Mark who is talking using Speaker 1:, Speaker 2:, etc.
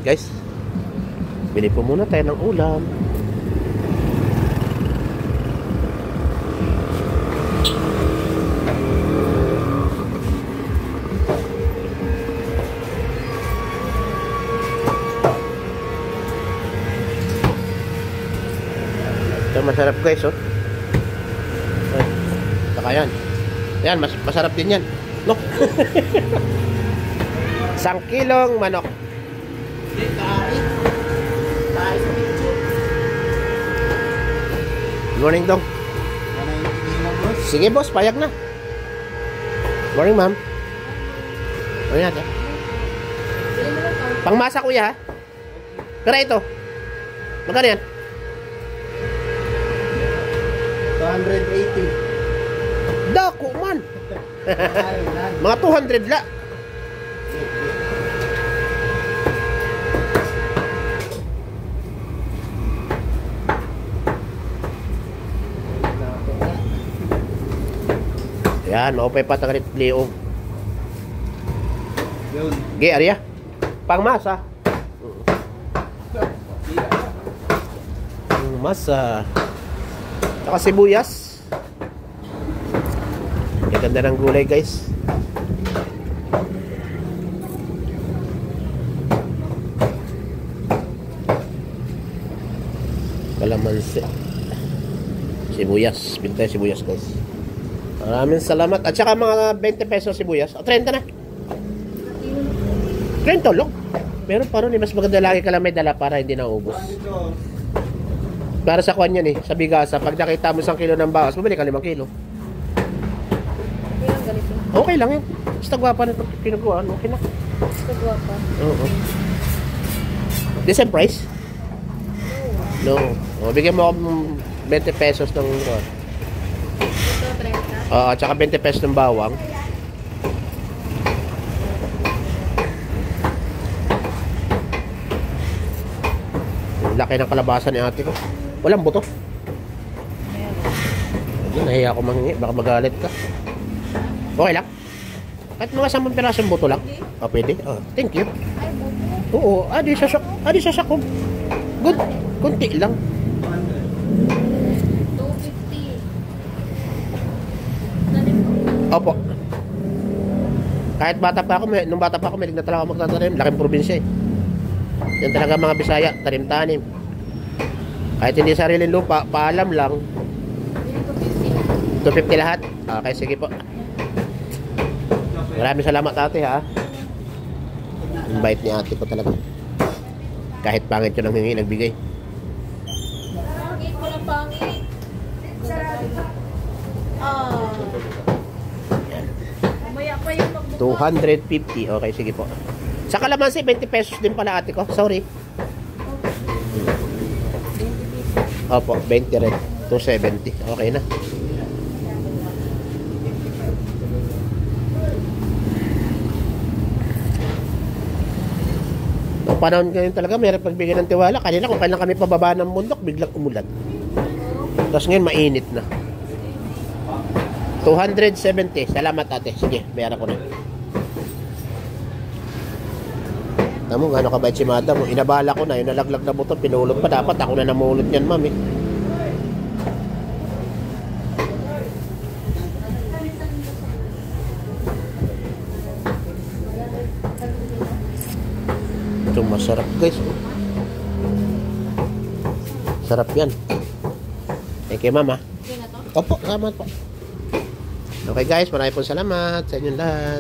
Speaker 1: guys. Bili po muna tayo ng ulam. Ito masarap guys, oh. Saka yan. Yan, masarap din yan. No? 1 kilong manok. Morning, Dong. Sige, boss. Payag na. Morning, ma'am. Morning natin. Pangmasa, kuya, ha? Pero ito. Magkano yan?
Speaker 2: 280.
Speaker 1: Dako, man. Mga 200 la. Yan, maupay pa tangalit liog.
Speaker 2: Yun.
Speaker 1: Gi, Arya. Pangmasa. Pangmasa. Saka sibuyas. Ganda ng gulay, guys. Kalamansi. Sibuyas. Bintay sibuyas, guys. Maraming salamat. At saka mga 20 pesos sibuyas. O, 30 na. 30 lang. Pero parang mas maganda lagi ka lang may dala para hindi naubos. Para sa kwan yan, eh. Sa bigasa. Pag nakita mo 1 kilo ng bawas, bumili ka 5 kilo. Okay lang yan. Basta gwapa na itong pinagawa. Okay na.
Speaker 3: Basta gwapa.
Speaker 1: Oo. The same price? No. O, bigyan mo ako 20 pesos ng...
Speaker 3: Ito, 30.
Speaker 1: At saka 20 pesos ng bawang. Laki ng kalabasa ni ate ko. Walang buto. Ayun, nahiya ako manghingi. Baka magalit ka. Okay lang? Kahit mga 10 pirasong buto lang. O, pwede? Oh, thank you.
Speaker 3: Ay, buto.
Speaker 1: Oo, adi sasak ko. Good. Kunti lang.
Speaker 3: 250.
Speaker 1: Opo. Kahit bata pa ako, nung bata pa ako, may na talaga ako magtatanim. Laking probinsya eh. Yan talaga mga Bisaya, tanim-tanim. Kahit hindi sariling lupa, paalam lang. 250 lahat? Okay, sige po. Maraming salamat ate, ha. Invite ni ate ko talaga. Kahit pangit yun ang hingi, nagbigay.
Speaker 3: Pangit ko lang pangit. Mamaya pa yung magbuka.
Speaker 1: 250. Okay, sige po. Sa kalamansi, 20 pesos din pala ate ko. Sorry. Opo, 20 rin. 270. Okay na. Ang panahon ngayon talaga, mayroon pagbigay ng tiwala. Kanina kung kailan kami pababa ng bundok, biglang umulan. Tapos ngayon, mainit na. 270. Salamat ate. Sige, bayaran ko na. Tamo, gano'ng kabait si madam. Inabala ko na, yung nalaglag na buto, pinulot pa. Dapat ako na namulot yan, ma'am, eh. Ito, masarap, guys. Sarap yan. Thank you, ma'am, ha.
Speaker 3: Okay na to?
Speaker 1: Opo, salamat po. Okay, guys, maraming po salamat sa inyong lahat.